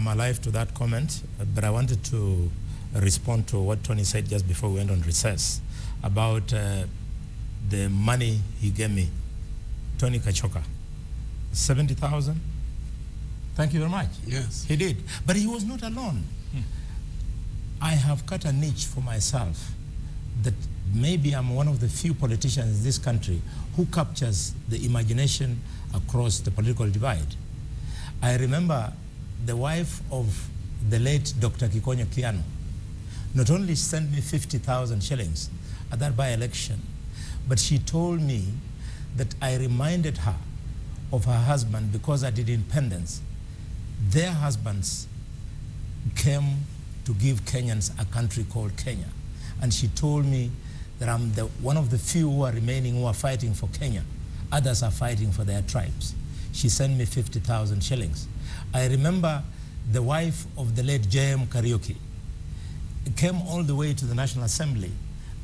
I'm alive to that comment, but I wanted to respond to what Tony said just before we went on recess about the money he gave me, Tony Gachoka, 70,000. Thank you very much. Yes. He did. But he was not alone. I have cut a niche for myself that maybe I'm one of the few politicians in this country who captures the imagination across the political divide. I remember the wife of the late Dr. Kikonyo Kiano not only sent me 50,000 shillings at that by-election, but she told me that I reminded her of her husband because at the independence, their husbands came to give Kenyans a country called Kenya. And she told me that I'm one of the few who are remaining who are fighting for Kenya. Others are fighting for their tribes. She sent me 50,000 shillings. I remember the wife of the late J.M. Kariuki came all the way to the National Assembly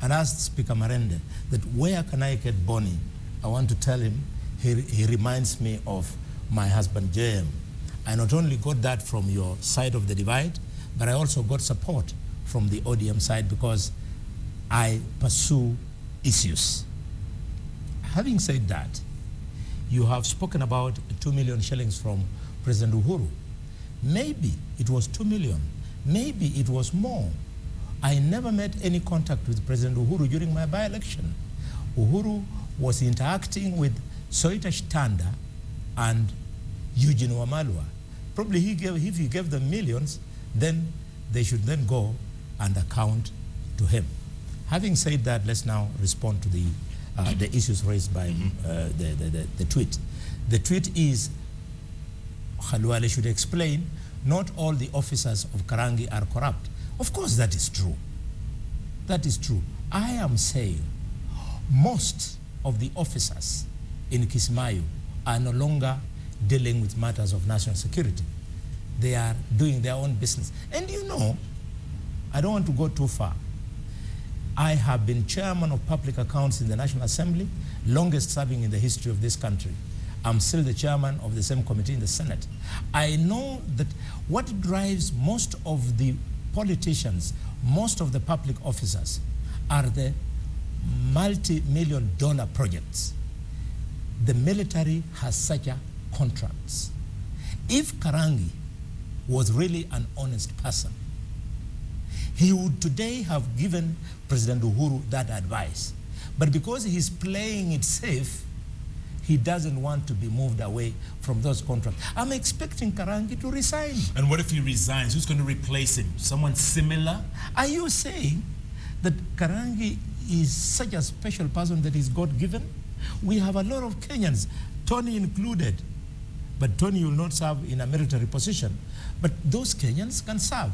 and asked Speaker Marende that where can I get Boni? I want to tell him he reminds me of my husband J.M. I not only got that from your side of the divide, but I also got support from the ODM side because I pursue issues. Having said that, you have spoken about 2 million shillings from President Uhuru. Maybe it was 2 million, maybe it was more. I never made any contact with President Uhuru during my by-election. Uhuru was interacting with Soita Shtanda and Eugene Wamalwa. Probably if he gave them millions, then they should then go and account to him. Having said that, let's now respond to the issues raised by the tweet. The tweet is, Khalwale should explain, not all the officers of Karangi are corrupt. Of course that is true. That is true. I am saying most of the officers in Kismayo are no longer dealing with matters of national security. They are doing their own business. And you know, I don't want to go too far. I have been chairman of public accounts in the National Assembly, longest serving in the history of this country. I'm still the chairman of the same committee in the Senate. I know that what drives most of the politicians, most of the public officers, are the multi-million dollar projects. The military has such contracts. If Karangi was really an honest person, he would today have given President Uhuru that advice. But because he's playing it safe, he doesn't want to be moved away from those contracts. I'm expecting Karangi to resign. And what if he resigns? Who's going to replace him? Someone similar? Are you saying that Karangi is such a special person that is God-given? We have a lot of Kenyans, Tony included. But Tony will not serve in a military position. But those Kenyans can serve.